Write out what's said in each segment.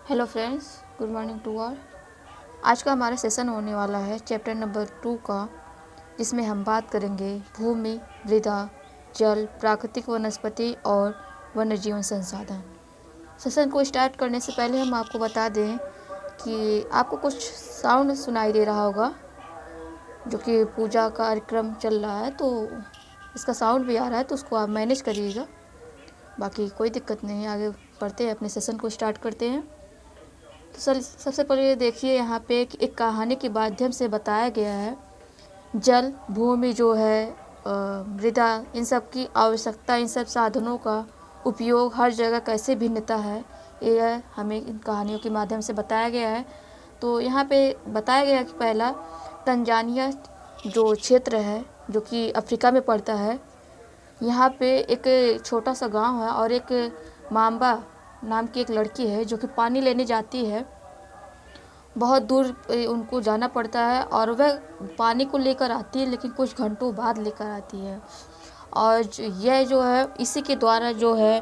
Hello friends, good morning to all. आज का हमारा सेशन होने वाला है चैप्टर नंबर 2 का, जिसमें हम बात करेंगे भूमि, मृदा, जल, प्राकृतिक वनस्पति और वन्य जीवन संसाधन। सेशन को स्टार्ट करने से पहले हम आपको बता दें कि आपको कुछ साउंड सुनाई दे रहा होगा, जो कि पूजा कार्यक्रम चल रहा है, तो इसका साउंड भी आ रहा है, तो उसको आप मैनेज करिएगा। बाकी कोई दिक्कत नहीं है। आगे बढ़ते हैं, अपने सेशन को स्टार्ट करते हैं। तो सबसे पहले देखिए, यहाँ पे एक कहानी के माध्यम से बताया गया है जल, भूमि जो है, मृदा, इन सब की आवश्यकता, इन सब साधनों का उपयोग हर जगह कैसे भिन्नता है, यह हमें इन कहानियों के माध्यम से बताया गया है। तो यहाँ पे बताया गया कि पहला, तंजानिया जो क्षेत्र है, जो कि अफ्रीका में पड़ता है, यहाँ पे एक छोटा सा गांव है और एक माम्बा नाम की एक लड़की है जो कि पानी लेने जाती है। बहुत दूर उनको जाना पड़ता है और वह पानी को लेकर आती है, लेकिन कुछ घंटों बाद लेकर आती है। और यह जो है, इसी के द्वारा जो है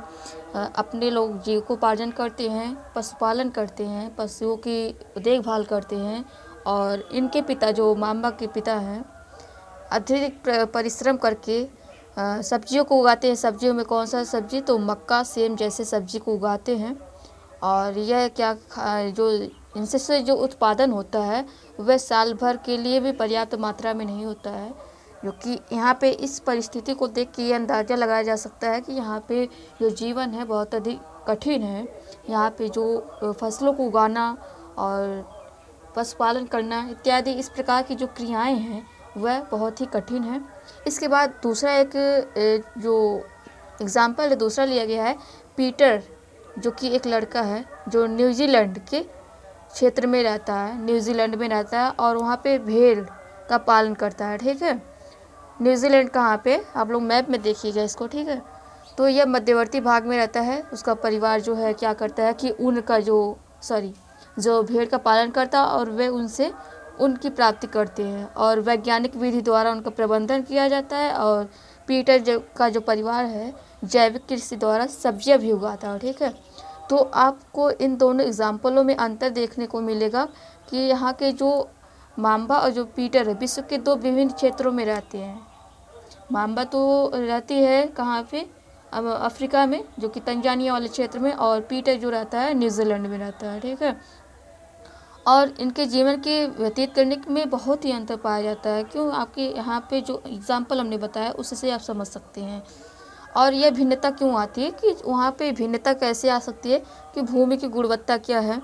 अपने लोग जीविकोपार्जन करते हैं, पशुपालन करते हैं, पशुओं की देखभाल करते हैं। और इनके पिता, जो माम्बा के पिता हैं, अत्यधिक परिश्रम करके सब्जियों को उगाते हैं। सब्जियों में कौन सा सब्जी? तो मक्का, सेम जैसे सब्जी को उगाते हैं। और यह जो इनसे जो उत्पादन होता है वह साल भर के लिए भी पर्याप्त मात्रा में नहीं होता है। क्योंकि यहाँ पे इस परिस्थिति को देख के ये अंदाज़ा लगाया जा सकता है कि यहाँ पे जो जीवन है बहुत अधिक कठिन है। यहाँ पे जो फसलों को उगाना और पशुपालन करना इत्यादि इस प्रकार की जो क्रियाएं हैं वह बहुत ही कठिन है। इसके बाद दूसरा एक जो एग्ज़ाम्पल है दूसरा लिया गया है, पीटर, जो कि एक लड़का है जो न्यूजीलैंड के क्षेत्र में रहता है, न्यूजीलैंड में रहता है और वहाँ पे भेड़ का पालन करता है। ठीक है, न्यूजीलैंड कहाँ पे, आप लोग मैप में देखिएगा इसको। ठीक है, तो यह मध्यवर्ती भाग में रहता है। उसका परिवार जो है क्या करता है कि ऊन का जो भेड़ का पालन करता है और वे उनसे उनकी प्राप्ति करते हैं और वैज्ञानिक विधि द्वारा उनका प्रबंधन किया जाता है। और पीटर का जो परिवार है जैविक कृषि द्वारा सब्जियां भी उगाता है। ठीक है, तो आपको इन दोनों एग्जाम्पलों में अंतर देखने को मिलेगा कि यहाँ के जो माम्बा और जो पीटर है विश्व के दो विभिन्न क्षेत्रों में रहते हैं। माम्बा तो रहती है कहाँ पे, अब अफ्रीका में, जो कि तंजानिया वाले क्षेत्र में, और पीटर जो रहता है न्यूजीलैंड में रहता है। ठीक है, और इनके जीवन के व्यतीत करने में बहुत ही अंतर पाया जाता है। क्यों? आपके यहाँ पे जो एग्जाम्पल हमने बताया उससे आप समझ सकते हैं। और यह भिन्नता क्यों आती है कि वहाँ पे भिन्नता कैसे आ सकती है कि भूमि की गुणवत्ता क्या है,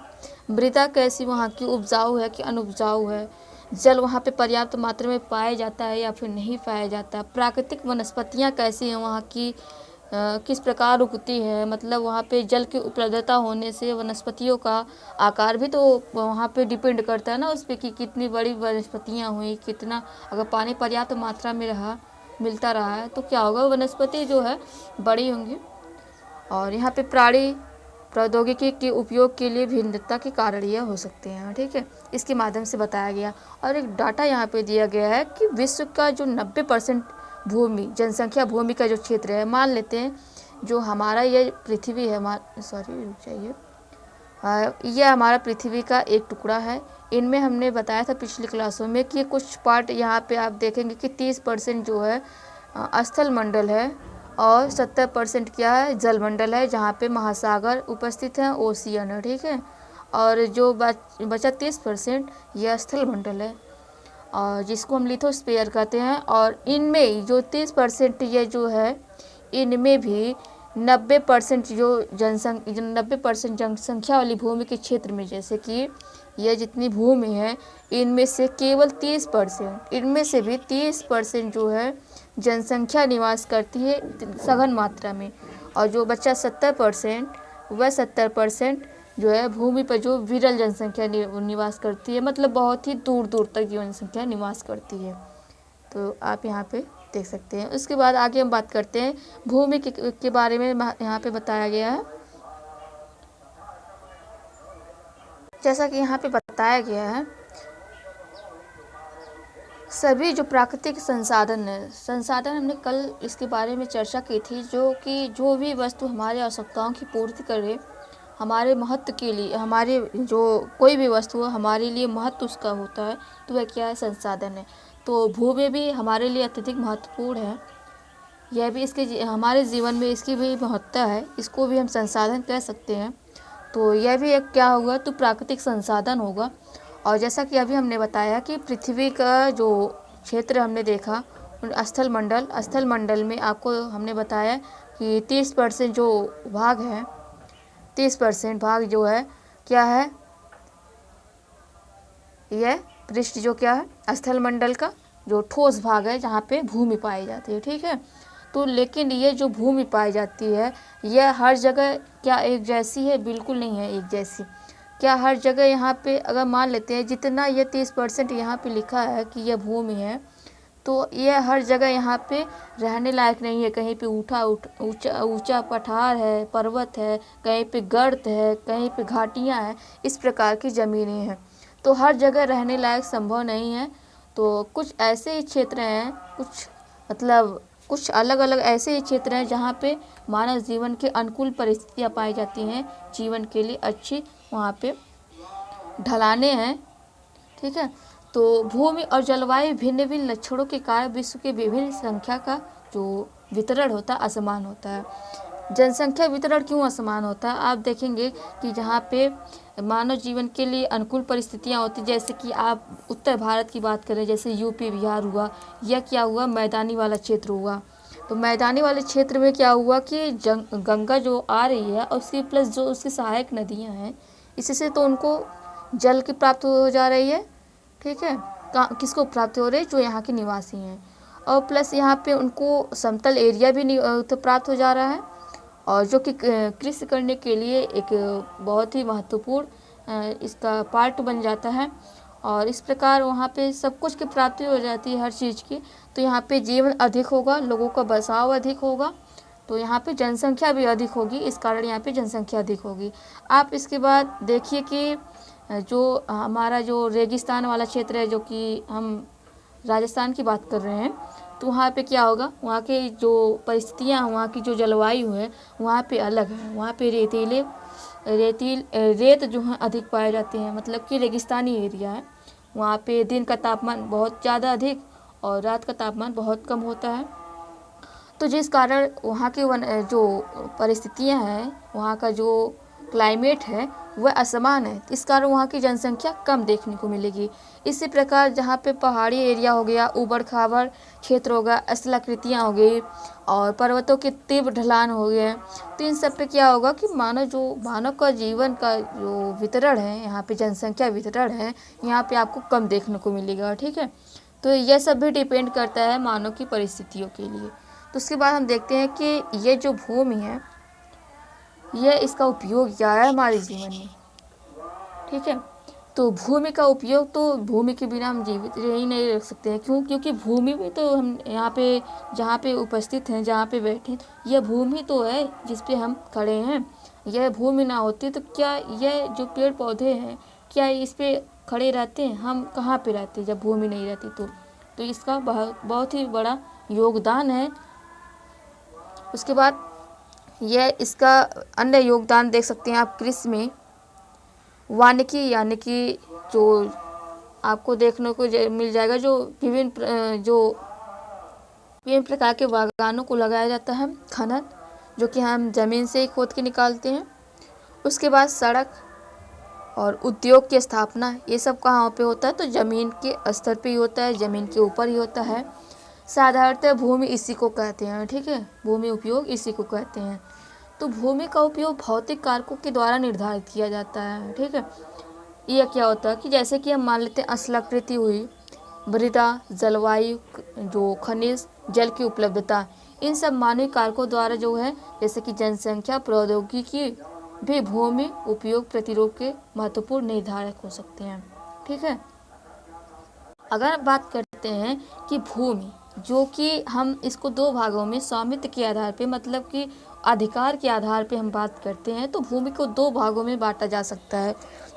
मृदा कैसी वहाँ की उपजाऊ है कि अनुपजाऊ है, जल वहाँ पे पर्याप्त मात्रा में पाया जाता है या फिर नहीं पाया जाता, प्राकृतिक वनस्पतियाँ कैसी हैं वहाँ की, किस प्रकार उगती है, मतलब वहाँ पे जल की उपलब्धता होने से वनस्पतियों का आकार भी तो वहाँ पे डिपेंड करता है ना उस पर कि कितनी बड़ी वनस्पतियाँ हुई, कितना अगर पानी पर्याप्त मात्रा में मिलता रहा है तो क्या होगा, वनस्पति जो है बड़ी होंगी। और यहाँ पे प्राणी प्रौद्योगिकी के उपयोग के लिए भिन्नता के कारण यह हो सकते हैं। ठीक है, इसके माध्यम से बताया गया। और एक डाटा यहाँ पे दिया गया है कि विश्व का जो 90% भूमि, जनसंख्या भूमि का जो क्षेत्र है, मान लेते हैं जो हमारा ये पृथ्वी है, रुक जाइए, यह हमारा पृथ्वी का एक टुकड़ा है। इनमें हमने बताया था पिछली क्लासों में कि कुछ पार्ट यहाँ पे आप देखेंगे कि 30% जो है स्थल मंडल है और 70% क्या है, जल मंडल है, जहाँ पे महासागर उपस्थित हैं, ओशियन है। ठीक है, और जो बचा 30% यह स्थल मंडल है और जिसको हम लिथोस्फीयर कहते हैं। और इनमें जो 30% ये जो है, इनमें भी 90% जो 90% जनसंख्या वाली भूमि के क्षेत्र में, जैसे कि यह जितनी भूमि है इनमें से केवल 30%, इनमें से भी 30% जो है जनसंख्या निवास करती है सघन मात्रा में। और जो बच्चा 70%, वह 70% जो है भूमि पर जो विरल जनसंख्या निवास करती है, मतलब बहुत ही दूर दूर तक जनसंख्या निवास करती है। तो आप यहाँ पे देख सकते हैं। उसके बाद आगे हम बात करते हैं भूमि के बारे में। यहाँ पे बताया गया है, जैसा कि यहाँ पे बताया गया है, सभी जो प्राकृतिक संसाधन हमने कल इसके बारे में चर्चा की थी, जो कि जो भी वस्तु हमारी आवश्यकताओं की पूर्ति करे, हमारे महत्व के लिए, हमारे जो कोई भी वस्तु है हमारे लिए महत्व उसका होता है, तो वह क्या है, संसाधन है। तो भूमि भी हमारे लिए अत्यधिक महत्वपूर्ण है। यह भी हमारे जीवन में इसकी भी महत्ता है, इसको भी हम संसाधन कह सकते हैं। तो यह भी एक क्या होगा, तो प्राकृतिक संसाधन होगा। और जैसा कि अभी हमने बताया कि पृथ्वी का जो क्षेत्र हमने देखा, स्थल मंडल में आपको हमने बताया कि 30% जो भाग है, 30% भाग जो है क्या है, यह पृष्ठ जो क्या है, स्थल मंडल का जो ठोस भाग है जहाँ पे भूमि पाई जाती है। ठीक है, तो लेकिन ये जो भूमि पाई जाती है यह हर जगह क्या एक जैसी है, बिल्कुल नहीं है एक जैसी। क्या हर जगह यहाँ पे अगर मान लेते हैं जितना ये 30% यहाँ पे लिखा है कि यह भूमि है, तो यह हर जगह यहाँ पे रहने लायक नहीं है। कहीं पे ऊंचा ऊंचा पठार है, पर्वत है, कहीं पे गर्त है, कहीं पे घाटियाँ हैं, इस प्रकार की ज़मीनें हैं। तो हर जगह रहने लायक संभव नहीं है। तो कुछ ऐसे ही क्षेत्र हैं, कुछ अलग अलग ऐसे ही क्षेत्र हैं जहाँ पे मानव जीवन के अनुकूल परिस्थितियाँ पाई जाती हैं, जीवन के लिए अच्छी वहाँ पे ढलाने हैं। ठीक है, तो भूमि और जलवायु भिन्न भिन्न लक्षणों के कारण विश्व के विभिन्न संख्या का जो वितरण होता है असमान होता है। जनसंख्या वितरण क्यों असमान होता है, आप देखेंगे कि जहाँ पे मानव जीवन के लिए अनुकूल परिस्थितियाँ होती, जैसे कि आप उत्तर भारत की बात करें, जैसे यूपी बिहार हुआ, यह क्या हुआ, मैदानी वाला क्षेत्र हुआ। तो मैदानी वाले क्षेत्र में क्या हुआ कि गंगा जो आ रही है और उसकी प्लस जो उसकी सहायक नदियाँ हैं, इससे तो उनको जल की प्राप्त हो जा रही है। ठीक है, किसको प्राप्त हो रही है, जो यहाँ के निवासी हैं, और प्लस यहाँ पे उनको समतल एरिया भी तो प्राप्त हो जा रहा है, और जो कि कृषि करने के लिए एक बहुत ही महत्वपूर्ण इसका पार्ट बन जाता है। और इस प्रकार वहाँ पे सब कुछ की प्राप्ति हो जाती है हर चीज़ की। तो यहाँ पे जीवन अधिक होगा, लोगों का बसाव अधिक होगा, तो यहाँ पे जनसंख्या भी अधिक होगी, इस कारण यहाँ पे जनसंख्या अधिक होगी। आप इसके बाद देखिए कि जो हमारा जो रेगिस्तान वाला क्षेत्र है, जो कि हम राजस्थान की बात कर रहे हैं, तो वहाँ पे क्या होगा, वहाँ के जो परिस्थितियाँ, वहाँ की जो जलवायु है वहाँ पे अलग है। वहाँ पे रेत जो है अधिक पाए जाते हैं, मतलब कि रेगिस्तानी एरिया है। वहाँ पे दिन का तापमान बहुत ज़्यादा अधिक और रात का तापमान बहुत कम होता है। तो जिस कारण वहाँ की जो परिस्थितियाँ हैं, वहाँ का जो क्लाइमेट है वह असमान है, इस कारण वहाँ की जनसंख्या कम देखने को मिलेगी। इसी प्रकार जहाँ पे पहाड़ी एरिया हो गया, ऊबड़ खाबड़ क्षेत्र हो गया, स्थलाकृतियाँ हो गई और पर्वतों के तीव्र ढलान हो गए, तो इन सब पे क्या होगा कि मानव का जीवन का जो वितरण है, यहाँ पे जनसंख्या वितरण है, यहाँ पे आपको कम देखने को मिलेगा। ठीक है, तो यह सब भी डिपेंड करता है मानव की परिस्थितियों के लिए। तो उसके बाद हम देखते हैं कि ये जो भूमि है, यह इसका उपयोग क्या है हमारे जीवन में। ठीक है, तो भूमि का उपयोग, तो भूमि के बिना हम जीवित रह ही नहीं रख सकते हैं। क्यों? क्योंकि भूमि में तो हम यहाँ पे जहाँ पे उपस्थित हैं, जहाँ पे बैठे हैं, यह भूमि तो है जिस पे हम खड़े हैं। यह भूमि ना होती तो क्या यह जो पेड़ पौधे हैं, क्या इस पे खड़े रहते हैं? हम कहाँ पे रहते जब भूमि नहीं रहती तो इसका बहुत ही बड़ा योगदान है। उसके बाद यह इसका अन्य योगदान देख सकते हैं आप कृषि में, वानिकी, यानी कि जो आपको देखने को मिल जाएगा, जो विभिन्न प्रकार के बागानों को लगाया जाता है, खनन, जो कि हम ज़मीन से ही खोद के निकालते हैं। उसके बाद सड़क और उद्योग की स्थापना, ये सब कहाँ पे होता है, तो ज़मीन के स्तर पे ही होता है, ज़मीन के ऊपर ही होता है। साधारणतः भूमि इसी को कहते हैं। ठीक है, भूमि उपयोग इसी को कहते हैं। तो भूमि का उपयोग भौतिक कारकों के द्वारा निर्धारित किया जाता है। ठीक है, यह क्या होता है कि जैसे कि हम मान लेते हैं स्थलाकृति हुई, मृदा, जलवायु, जो खनिज, जल की उपलब्धता, इन सब मानवीय कारकों द्वारा जो है, जैसे कि जनसंख्या, प्रौद्योगिकी भी भूमि उपयोग प्रतिरोध के महत्वपूर्ण निर्धारक हो सकते हैं। ठीक है, अगर बात करते हैं कि भूमि, जो कि हम इसको दो भागों में स्वामित्व के आधार पे, मतलब कि अधिकार के आधार पे हम बात करते हैं, तो भूमि को दो भागों में बांटा जा सकता है।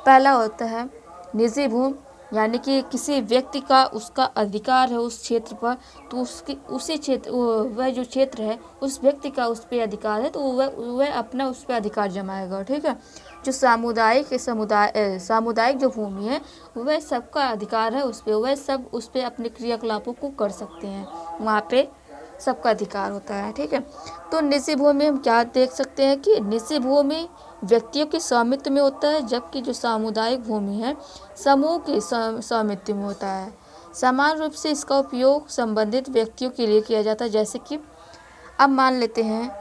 पहला होता है निजी भूमि, यानी कि किसी व्यक्ति का उसका अधिकार है उस क्षेत्र पर, तो उसी क्षेत्र, वह जो क्षेत्र है उस व्यक्ति का उस पर अधिकार है, तो वह अपना उस पर अधिकार जमाएगा। ठीक है, जो सामुदायिक जो भूमि है वह सबका अधिकार है उस पर, वह सब उस पर अपने क्रियाकलापों को कर सकते हैं, वहाँ पे सबका अधिकार होता है। ठीक है, तो निजी भूमि हम क्या देख सकते हैं कि निजी भूमि व्यक्तियों के स्वामित्व में होता है, जबकि जो सामुदायिक भूमि है समूह के स्वामित्व में होता है। समान रूप से इसका उपयोग संबंधित व्यक्तियों के लिए किया जाता है। जैसे कि अब मान लेते हैं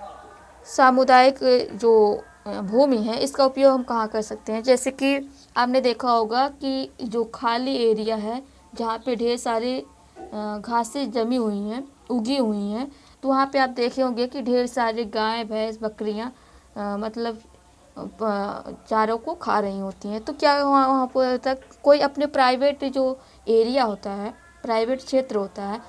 सामुदायिक जो भूमि है इसका उपयोग हम कहाँ कर सकते हैं। जैसे कि आपने देखा होगा कि जो खाली एरिया है जहाँ पे ढेर सारी घासें जमी हुई हैं, उगी हुई हैं, तो वहाँ पे आप देखे होंगे कि ढेर सारे गाय भैंस बकरियाँ मतलब चारों को खा रही होती हैं। तो क्या वहाँ पर तक कोई अपने प्राइवेट जो एरिया होता है, प्राइवेट क्षेत्र होता है,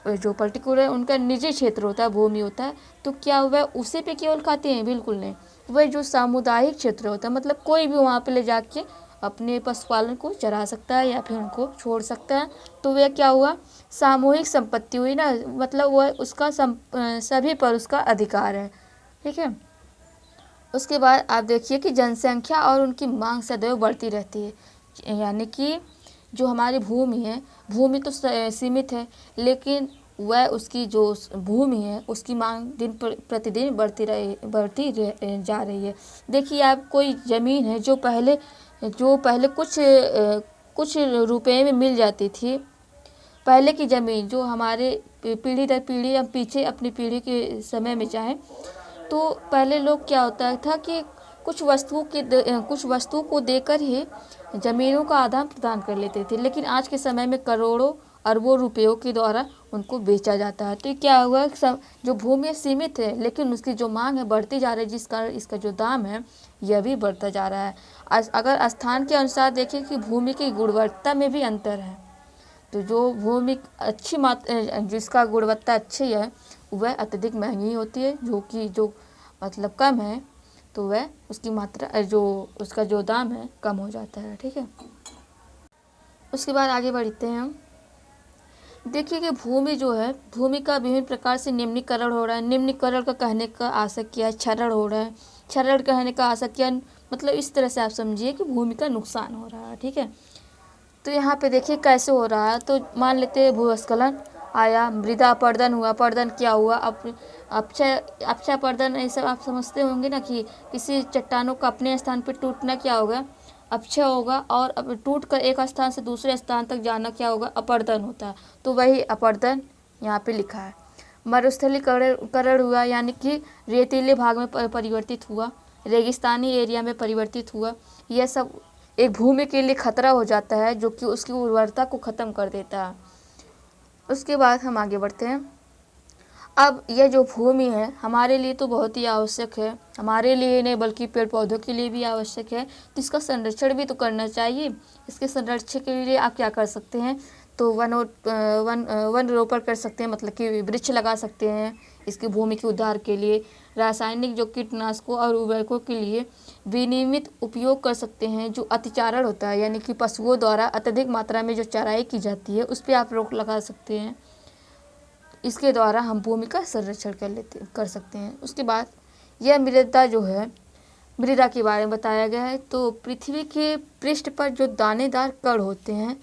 जो पर्टिकुलर उनका निजी क्षेत्र होता है, भूमि होता है, तो क्या वह उसी पे केवल खाते हैं? बिल्कुल नहीं। वह जो सामुदायिक क्षेत्र होता है मतलब कोई भी वहाँ पे ले जाके अपने पशुपालन को चरा सकता है या फिर उनको छोड़ सकता है, तो वह क्या हुआ? सामूहिक संपत्ति हुई ना, मतलब वह उसका सभी पर उसका अधिकार है। ठीक है, उसके बाद आप देखिए कि जनसंख्या और उनकी मांग सदैव बढ़ती रहती है। यानी कि जो हमारी भूमि है, भूमि तो सीमित है, लेकिन वह उसकी जो भूमि है उसकी मांग दिन प्रतिदिन बढ़ती जा रही है। देखिए आप, कोई ज़मीन है जो पहले कुछ रुपए में मिल जाती थी, पहले की ज़मीन जो हमारे पीढ़ी दर पीढ़ी या पीछे अपनी पीढ़ी के समय में चाहे, तो पहले लोग क्या होता था कि कुछ वस्तुओं को देकर ही ज़मीनों का आदान प्रदान कर लेते थे, लेकिन आज के समय में करोड़ों अरबों रुपयों के द्वारा उनको बेचा जाता है। तो क्या हुआ? जो भूमि सीमित है लेकिन उसकी जो मांग है बढ़ती जा रही है, जिस कारण इसका जो दाम है यह भी बढ़ता जा रहा है। अगर स्थान के अनुसार देखें कि भूमि की गुणवत्ता में भी अंतर है, तो जो भूमि अच्छी जिसका गुणवत्ता अच्छी है वह अत्यधिक महंगी होती है, जो मतलब कम है तो वह उसकी मात्रा जो उसका जो दाम है कम हो जाता है। ठीक है, उसके बाद आगे बढ़ते हैं हम। देखिए कि भूमि जो है, भूमि का विभिन्न प्रकार से निम्नीकरण हो रहा है। निम्नीकरण का कहने का आशय क्या है? क्षरण हो रहा है। क्षरण कहने का आशय क्या, मतलब इस तरह से आप समझिए कि भूमि का नुकसान हो रहा है। ठीक है, तो यहाँ पे देखिए कैसे हो रहा है। तो मान लेते हैं भूस्खलन आया, मृदा अपरदन हुआ। अपरदन क्या हुआ? अपक्षय अपरदन, ऐसा आप समझते होंगे ना कि किसी चट्टानों का अपने स्थान पर टूटना क्या होगा? अपक्षय होगा, और अब टूट कर एक स्थान से दूसरे स्थान तक जाना क्या होगा? अपरदन होता है। तो वही अपरदन यहाँ पे लिखा है। मरुस्थलीकरण हुआ, यानी कि रेतीले भाग में परिवर्तित हुआ, रेगिस्तानी एरिया में परिवर्तित हुआ। यह सब एक भूमि के लिए खतरा हो जाता है, जो कि उसकी उर्वरता को ख़त्म कर देता है। उसके बाद हम आगे बढ़ते हैं। अब यह जो भूमि है हमारे लिए तो बहुत ही आवश्यक है, हमारे लिए नहीं बल्कि पेड़ पौधों के लिए भी आवश्यक है, तो इसका संरक्षण भी तो करना चाहिए। इसके संरक्षण के लिए आप क्या कर सकते हैं? तो वन रोपण कर सकते हैं, मतलब कि वृक्ष लगा सकते हैं इसकी भूमि के उद्धार के लिए। रासायनिक जो कीटनाशकों और उर्वरकों के लिए विनियमित उपयोग कर सकते हैं। जो अतिचारण होता है, यानी कि पशुओं द्वारा अत्यधिक मात्रा में जो चराई की जाती है उस पर आप रोक लगा सकते हैं। इसके द्वारा हम भूमि का संरक्षण कर सकते हैं। उसके बाद यह मृदा जो है, मृदा के बारे में बताया गया है। तो पृथ्वी के पृष्ठ पर जो दानेदार कण होते हैं,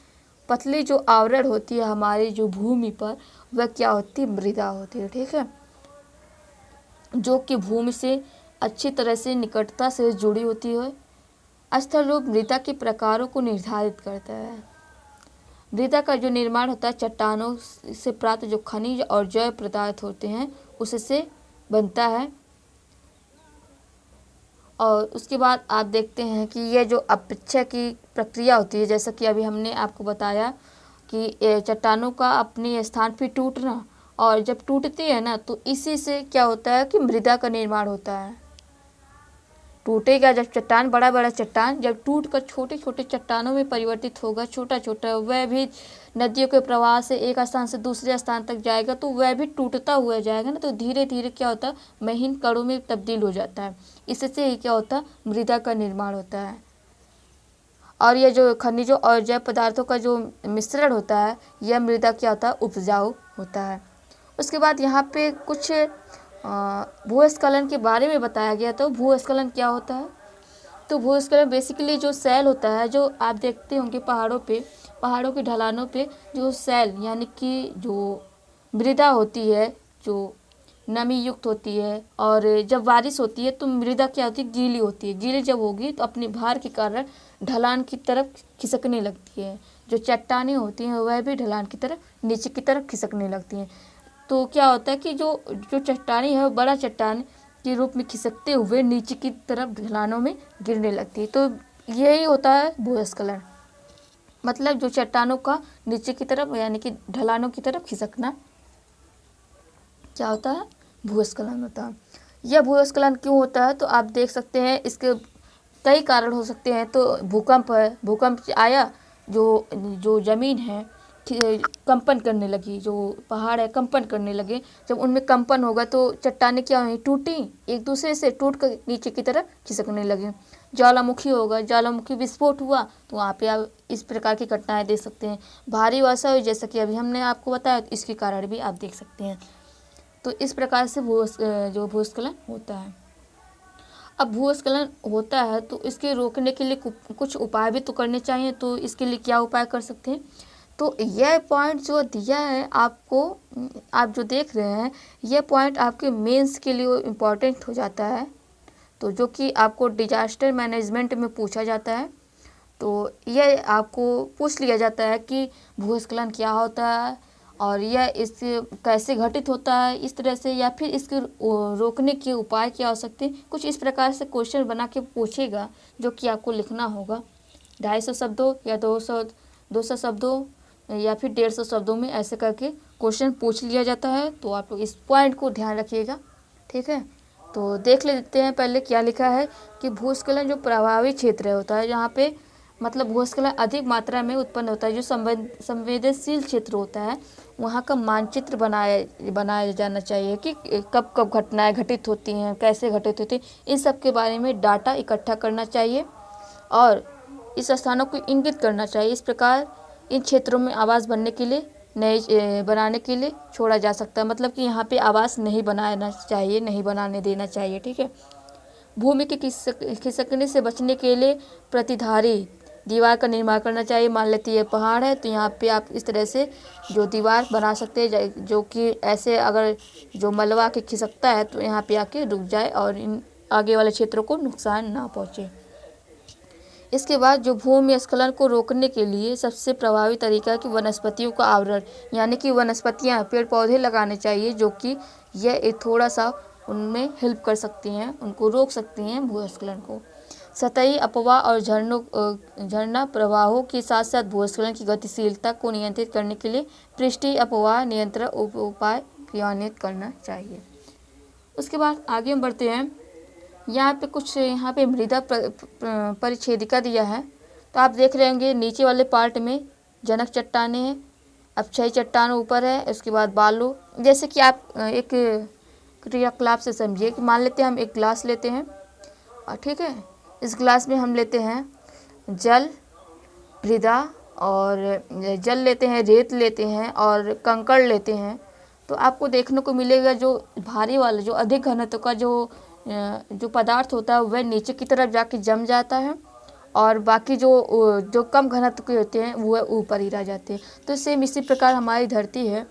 पतली जो आवरण होती है हमारी जो भूमि पर, वह क्या होती है? मृदा होती है। ठीक है, जो कि भूमि से अच्छी तरह से निकटता से जुड़ी होती है। स्थल रूप मृदा के प्रकारों को निर्धारित करता है। मृदा का जो निर्माण होता है चट्टानों से प्राप्त जो खनिज और जैव पदार्थ होते हैं उससे बनता है। और उसके बाद आप देखते हैं कि यह जो अपक्षय की प्रक्रिया होती है, जैसा कि अभी हमने आपको बताया कि चट्टानों का अपने स्थान पर टूटना, और जब टूटती है ना तो इसी से क्या होता है कि मृदा का निर्माण होता है। टूटेगा जब चट्टान, बड़ा बड़ा चट्टान जब टूट कर छोटे छोटे चट्टानों में परिवर्तित होगा, छोटा छोटा, वह भी नदियों के प्रवाह से एक स्थान से दूसरे स्थान तक जाएगा, तो वह भी टूटता हुआ जाएगा ना, तो धीरे धीरे क्या होता है? महीन कणों में तब्दील हो जाता है। इससे ही क्या होता है? मृदा का निर्माण होता है। और यह जो खनिजों और जैव पदार्थों का जो मिश्रण होता है, यह मृदा क्या होता है? उपजाऊ होता है। उसके बाद यहाँ पे कुछ भूस्खलन के बारे में बताया गया। तो भूस्खलन क्या होता है? तो भूस्खलन बेसिकली जो सैल होता है, जो आप देखते होंगे पहाड़ों की ढलानों पे जो सैल यानी कि जो मृदा होती है, जो नमी युक्त होती है, और जब बारिश होती है तो मृदा क्या होती है, गीली होती है। गीली जब होगी तो अपने भार के कारण ढलान की तरफ खिसकने लगती है। जो चट्टानें होती हैं वह भी ढलान की तरफ नीचे की तरफ खिसकने लगती हैं। तो क्या होता है कि जो जो चट्टानी है वो बड़ा चट्टान के रूप में खिसकते हुए नीचे की तरफ ढलानों में गिरने लगती है। तो यही होता है भूस्खलन, मतलब जो चट्टानों का नीचे की तरफ यानी कि ढलानों की तरफ खिसकना क्या होता है, भूस्खलन होता है। यह भूस्खलन क्यों होता है तो आप देख सकते हैं, इसके कई कारण हो सकते हैं। तो भूकंप है, भूकंप आया, जो जो ज़मीन है कंपन करने लगी, जो पहाड़ है कंपन करने लगे। जब उनमें कंपन होगा तो चट्टानें क्या हुई, टूटी, एक दूसरे से टूट कर नीचे की तरफ खिसकने लगे। ज्वालामुखी होगा, ज्वालामुखी विस्फोट हुआ तो वहाँ पे आप इस प्रकार की घटनाएं देख सकते हैं। भारी वर्षा हुई जैसा कि अभी हमने आपको बताया, तो इसके कारण भी आप देख सकते हैं। तो इस प्रकार से जो भूस्खलन होता है। अब भूस्खलन होता है तो इसके रोकने के लिए कुछ उपाय भी तो करने चाहिए। तो इसके लिए क्या उपाय कर सकते हैं, तो यह पॉइंट जो दिया है आपको, आप जो देख रहे हैं, यह पॉइंट आपके मेंस के लिए इम्पॉर्टेंट हो जाता है। तो जो कि आपको डिजास्टर मैनेजमेंट में पूछा जाता है। तो यह आपको पूछ लिया जाता है कि भूस्खलन क्या होता है और यह इससे कैसे घटित होता है, इस तरह से, या फिर इसके रोकने के उपाय क्या हो सकते हैं। कुछ इस प्रकार से क्वेश्चन बना के पूछेगा, जो कि आपको लिखना होगा 250 शब्दों या 200 शब्दों या फिर 150 शब्दों में, ऐसे करके क्वेश्चन पूछ लिया जाता है। तो आप लोग इस पॉइंट को ध्यान रखिएगा, ठीक है। तो देख लेते हैं पहले क्या लिखा है कि भूस्खलन जो प्रभावी क्षेत्र होता है, यहाँ पे मतलब भूस्खलन अधिक मात्रा में उत्पन्न होता है। जो संवेदनशील क्षेत्र होता है वहाँ का मानचित्र बनाया जाना चाहिए कि कब कब घटनाएं घटित होती हैं, कैसे घटित होती हैं, इन सब के बारे में डाटा इकट्ठा करना चाहिए और इस स्थानों को इंगित करना चाहिए। इस प्रकार इन क्षेत्रों में आवास बनने के लिए बनाने के लिए छोड़ा जा सकता है, मतलब कि यहाँ पे आवास नहीं बनाना चाहिए, नहीं बनाने देना चाहिए, ठीक है। भूमि के खिसकने से बचने के लिए प्रतिधारी दीवार का निर्माण करना चाहिए। मान लेते ये पहाड़ है तो यहाँ पे आप इस तरह से जो दीवार बना सकते हैं, जो कि ऐसे अगर जो मलबा के खिसकता है तो यहाँ पे आके रुक जाए और इन आगे वाले क्षेत्रों को नुकसान ना पहुँचे। इसके बाद जो भूमि स्खलन को रोकने के लिए सबसे प्रभावी तरीका है कि वनस्पतियों का आवरण, यानी कि वनस्पतियाँ, पेड़ पौधे लगाने चाहिए, जो कि यह थोड़ा सा उनमें हेल्प कर सकती हैं, उनको रोक सकती हैं भूस्खलन को। सतही अपवाह और झरना प्रवाहों के साथ साथ भूस्खलन की गतिशीलता को नियंत्रित करने के लिए पृष्ठीय अपवाह नियंत्रण उपाय क्रियान्वित करना चाहिए। उसके बाद आगे हम बढ़ते हैं। यहाँ पे मृदा परिच्छेदिका दिया है। तो आप देख रहे होंगे नीचे वाले पार्ट में जनक चट्टानें हैं, अपक्षयी चट्टान ऊपर है, उसके बाद बालू। जैसे कि आप एक क्रियाकलाप से समझिए कि मान लेते हैं हम एक ग्लास लेते हैं, और ठीक है, इस ग्लास में हम लेते हैं जल, मृदा, और जल लेते हैं, रेत लेते हैं और कंकड़ लेते हैं। तो आपको देखने को मिलेगा जो भारी वाला, जो अधिक घनत्व का जो पदार्थ होता है वह नीचे की तरफ जाके जम जाता है, और बाकी जो कम घनत्व के होते हैं वह ऊपर ही रह जाते हैं। तो सेम इसी प्रकार हमारी धरती है।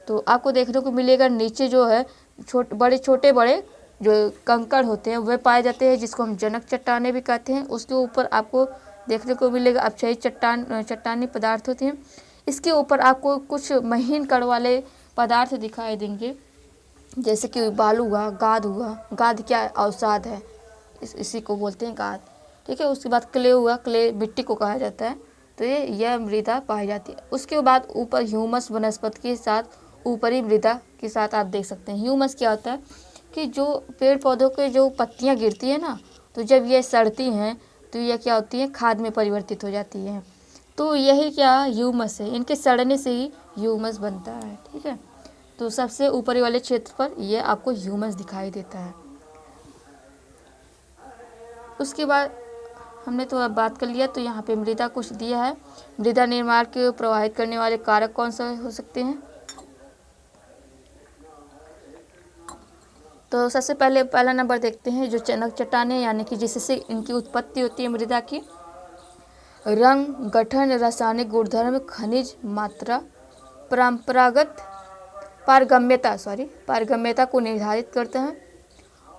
तो आपको देखने को मिलेगा नीचे जो है छोटे बड़े जो कंकड़ होते हैं वह पाए जाते हैं, जिसको हम जनक चट्टानें भी कहते हैं। उसके ऊपर आपको देखने को मिलेगा अपक्षयी चट्टानी पदार्थ होते हैं। इसके ऊपर आपको कुछ महीन कण वाले पदार्थ दिखाई देंगे, जैसे कि बालू हुआ, गाद हुआ। गाद क्या अवसाद है, इसी को बोलते हैं गाद, ठीक है। उसके बाद क्ले हुआ, क्ले मिट्टी को कहा जाता है। तो यह मृदा पाई जाती है। उसके बाद ऊपर ह्यूमस वनस्पति के साथ ऊपरी मृदा के साथ आप देख सकते हैं। ह्यूमस क्या होता है कि जो पेड़ पौधों के जो पत्तियां गिरती है ना, तो जब ये सड़ती हैं तो यह क्या होती है, खाद में परिवर्तित हो जाती है। तो यही क्या ह्यूमस है, इनके सड़ने से ही ह्यूमस बनता है, ठीक है। तो सबसे ऊपरी वाले क्षेत्र पर यह आपको ह्यूमस दिखाई देता है। उसके बाद हमने तो अब बात कर लिया। तो यहाँ पे मृदा कुछ दिया है। मृदा निर्माण को प्रभावित करने वाले कारक कौन से हो सकते हैं। तो सबसे पहले पहला नंबर देखते हैं, जो चनक चट्टानें यानी कि जिससे इनकी उत्पत्ति होती है मृदा की। रंग, गठन, रासायनिक गुणधर्म, खनिज मात्रा, परंपरागत पारगम्यता को निर्धारित करते हैं।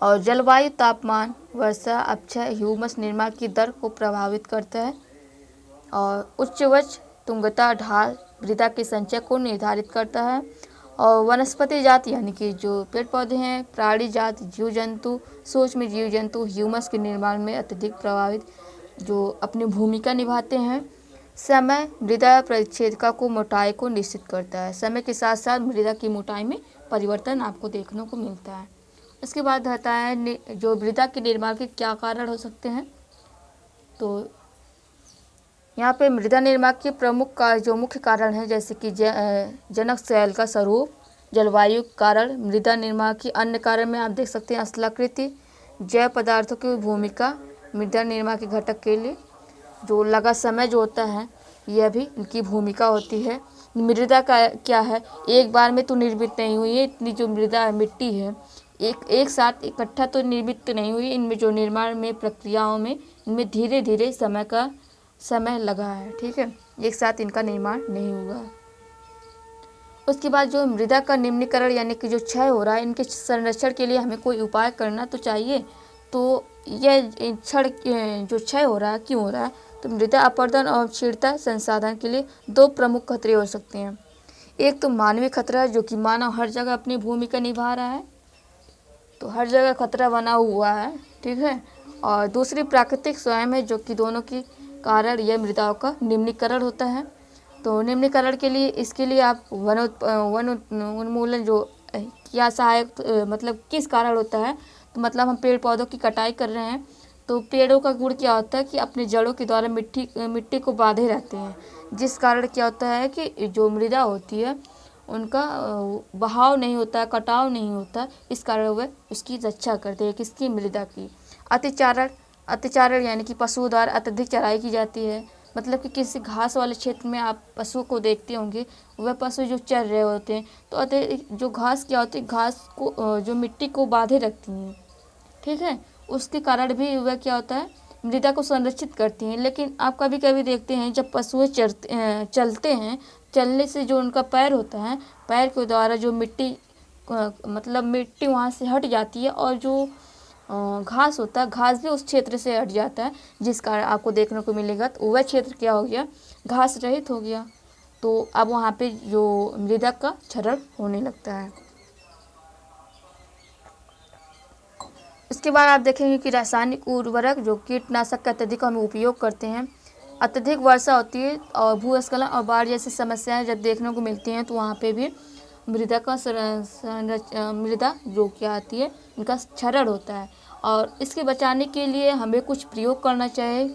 और जलवायु, तापमान, वर्षा, अक्षय, ह्यूमस निर्माण की दर को प्रभावित करता है। और उच्च वच, तुंगता, ढाल मृदा के संचय को निर्धारित करता है। और वनस्पति जाति यानी कि जो पेड़ पौधे हैं, प्राणी जाति, जीव जंतु, सूक्ष्म जीव जंतु ह्यूमस के निर्माण में अत्यधिक प्रभावित जो अपनी भूमिका निभाते हैं। समय, मृदा परिच्छेदिका को मोटाई को निश्चित करता है। समय के साथ साथ मृदा की मोटाई में परिवर्तन आपको देखने को मिलता है। इसके बाद आता है जो मृदा के निर्माण के क्या कारण हो सकते हैं। तो यहाँ पे मृदा निर्माण के प्रमुख जो मुख्य कारण है, जैसे कि जनक शैल का स्वरूप, जलवायु कारण, मृदा निर्माण की अन्य कारण में आप देख सकते हैं स्थलाकृति, जैव पदार्थों की भूमिका मृदा निर्माण के घटक के लिए, जो लगा समय जो होता है यह भी इनकी भूमिका होती है। मृदा का क्या है, एक बार में तो निर्मित नहीं हुई है, इतनी जो मृदा मिट्टी है एक साथ इकट्ठा तो निर्मित नहीं हुई, इनमें जो निर्माण में प्रक्रियाओं में इनमें धीरे धीरे समय लगा है। ठीक है, एक साथ इनका निर्माण नहीं हुआ। उसके बाद जो मृदा का निम्नीकरण यानी कि जो क्षय हो रहा है, इनके संरक्षण के लिए हमें कोई उपाय करना तो चाहिए। तो यह क्षण जो क्षय हो रहा है क्यों हो रहा है, तो मृदा अपरदन और क्षीणता संसाधन के लिए दो प्रमुख खतरे हो सकते हैं। एक तो मानवीय खतरा है, जो कि मानव हर जगह अपनी भूमिका निभा रहा है, तो हर जगह खतरा बना हुआ है। ठीक है, और दूसरी प्राकृतिक स्वयं है, जो कि दोनों की कारण यह मृदाओं का निम्नीकरण होता है। तो निम्नीकरण के लिए इसके लिए आप वन उन्मूलन जो क्या सहायक मतलब किस कारण होता है, तो मतलब हम पेड़ पौधों की कटाई कर रहे हैं, तो पेड़ों का गुण क्या होता है कि अपने जड़ों के द्वारा मिट्टी को बांधे रहते हैं, जिस कारण क्या होता है कि जो मृदा होती है उनका बहाव नहीं होता, कटाव नहीं होता, इस कारण वह उसकी रक्षा करते हैं, किसकी, मृदा की। अतिचारण यानी कि पशुओं द्वारा अत्यधिक चराई की जाती है, मतलब कि किसी घास वाले क्षेत्र में आप पशुओं को देखते होंगे, वह पशु जो चर रहे होते हैं, तो जो घास क्या होती है, घास को जो मिट्टी को बांधे रखती हैं। ठीक है, उसके कारण भी वह क्या होता है, मृदा को संरक्षित करती हैं। लेकिन आप कभी कभी देखते हैं जब पशु चलते हैं, चलने से जो उनका पैर होता है, पैर के द्वारा जो मिट्टी मतलब मिट्टी वहाँ से हट जाती है, और जो घास होता है, घास भी उस क्षेत्र से हट जाता है, जिस कारण आपको देखने को मिलेगा तो वह क्षेत्र क्या हो गया, घास रहित हो गया। तो अब वहाँ पे जो मृदा का क्षरण होने लगता है। इसके बाद आप देखेंगे कि रासायनिक उर्वरक जो कीटनाशक का अत्यधिक हम उपयोग करते हैं, अत्यधिक वर्षा होती है और भूस्खलन और बाढ़ जैसी समस्याएं जब देखने को मिलती हैं, तो वहाँ पे भी मृदा जो क्या आती है, इनका क्षरण होता है। और इसके बचाने के लिए हमें कुछ प्रयोग करना चाहिए,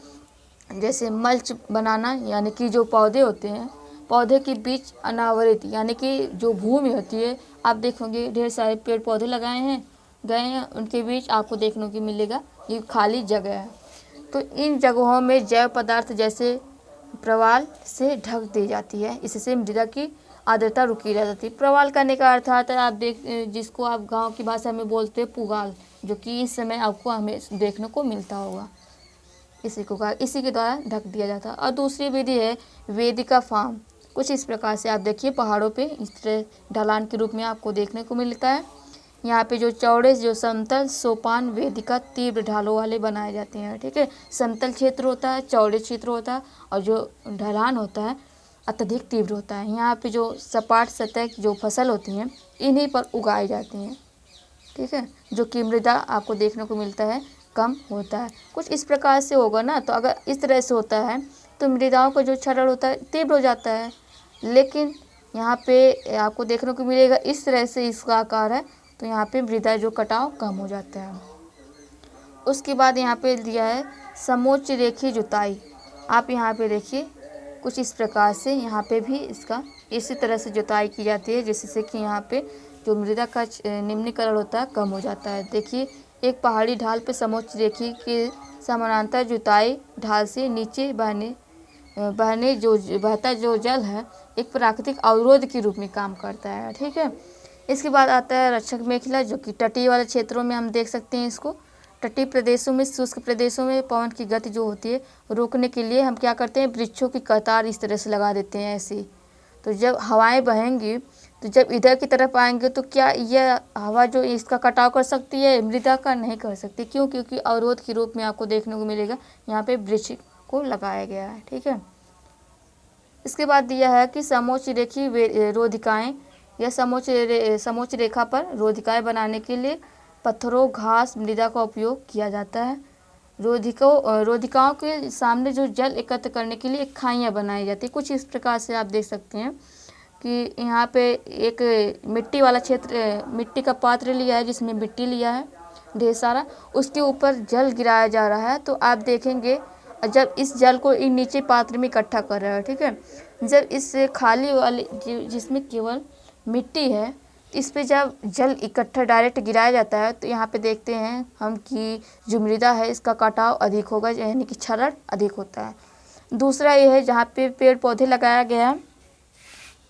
जैसे मल्च बनाना, यानी कि जो पौधे होते हैं, पौधे के बीच अनावरित यानी कि जो भूमि होती है, आप देखोगे ढेर सारे पेड़ पौधे लगाए हैं गए हैं, उनके बीच आपको देखने को मिलेगा ये खाली जगह है, तो इन जगहों में जैव पदार्थ जैसे प्रवाल से ढक दी जाती है, इससे मृदा की आर्द्रता रुकी रह जाती है। प्रवाल करने का अर्थ आता है, आप जिसको आप गांव की भाषा में बोलते हैं पुगाल, जो कि इस समय आपको हमें देखने को मिलता होगा, इसी के द्वारा ढक दिया जाता है। और दूसरी विधि है वेदिका फार्म, कुछ इस प्रकार से आप देखिए पहाड़ों पे इस तरह ढलान के रूप में आपको देखने को मिलता है। यहाँ पे जो चौड़े जो समतल सोपान वेदिका तीव्र ढालों वाले बनाए जाते हैं। ठीक है, समतल क्षेत्र होता है, चौड़े क्षेत्र होता है, और जो ढलान होता है अत्यधिक तीव्र होता है। यहाँ पे जो सपाट सतह की जो फसल होती हैं, इन्हीं पर उगाई जाती हैं। ठीक है, जो कि मृदा आपको देखने को मिलता है कम होता है। कुछ इस प्रकार से होगा ना, तो अगर इस तरह से होता है तो मृदाओं का जो क्षरण होता है तीव्र हो जाता है। लेकिन यहाँ पे आपको देखने को मिलेगा इस तरह से इसका आकार है, तो यहाँ पे मृदा जो कटाव कम हो जाता है। उसके बाद यहाँ पे दिया है समोच्च रेखीय जुताई। आप यहाँ पे देखिए कुछ इस प्रकार से यहाँ पे भी इसका इसी तरह से जुताई की जाती है, जिससे कि यहाँ पे जो मृदा का निम्नीकरण होता है कम हो जाता है। देखिए एक पहाड़ी ढाल पे समोच्च रेखी के समानांतर जुताई ढाल से नीचे बहता जो जल है एक प्राकृतिक अवरोध के रूप में काम करता है। ठीक है, इसके बाद आता है रक्षक मेखला, जो कि तटीय वाले क्षेत्रों में हम देख सकते हैं इसको। तटीय प्रदेशों में, शुष्क प्रदेशों में पवन की गति जो होती है रोकने के लिए हम क्या करते हैं, वृक्षों की कतार इस तरह से लगा देते हैं ऐसे ही। तो जब हवाएं बहेंगी तो जब इधर की तरफ आएंगे तो क्या यह हवा जो इसका कटाव कर सकती है, मृदा का नहीं कर सकती। क्यों? क्योंकि अवरोध के रूप में आपको देखने को मिलेगा यहाँ पे वृक्ष को लगाया गया है। ठीक है। इसके बाद दिया है कि समोच्च रेखीय रोधिकाएँ, यह समोच्च रेखा पर रोधिकाएँ बनाने के लिए पत्थरों, घास, मृदा का उपयोग किया जाता है। रोधिकाओं के सामने जो जल एकत्र करने के लिए एक खाइयाँ बनाई जाती है। कुछ इस प्रकार से आप देख सकते हैं कि यहाँ पे एक मिट्टी वाला क्षेत्र, मिट्टी का पात्र लिया है जिसमें मिट्टी लिया है ढेर सारा, उसके ऊपर जल गिराया जा रहा है। तो आप देखेंगे जब इस जल को इन नीचे पात्र में इकट्ठा कर रहा है, ठीक है, जब इस खाली वाले जिसमें केवल मिट्टी है, इस पे जब जल इकट्ठा डायरेक्ट गिराया जाता है तो यहाँ पे देखते हैं हम कि जो मृदा है इसका कटाव अधिक होगा, यानी कि क्षरण अधिक होता है। दूसरा ये है जहाँ पे पेड़ पौधे लगाया गया है,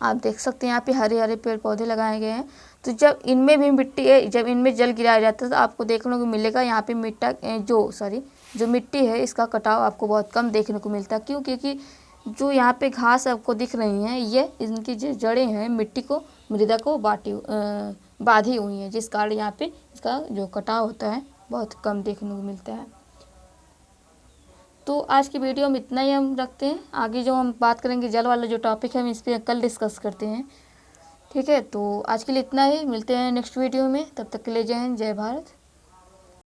आप देख सकते हैं यहाँ पे हरे हरे पेड़ पौधे लगाए गए हैं। तो जब इनमें भी मिट्टी है, जब इनमें जल गिराया जाता है तो आपको देखने को मिलेगा यहाँ पे जो मिट्टी है इसका कटाव आपको बहुत कम देखने को मिलता है। क्यों? क्योंकि जो यहाँ पे घास आपको दिख रही हैं ये इनकी जो जड़ें हैं मिट्टी को, मृदा को बांधी हुई हैं, जिस कारण यहाँ पे इसका जो कटाव होता है बहुत कम देखने को मिलता है। तो आज की वीडियो में इतना ही हम रखते हैं। आगे जो हम बात करेंगे जल वाला जो टॉपिक है हम इस पर कल डिस्कस करते हैं। ठीक है, तो आज के लिए इतना ही, मिलते हैं नेक्स्ट वीडियो में। तब तक के लिए जय हिंद, जय भारत।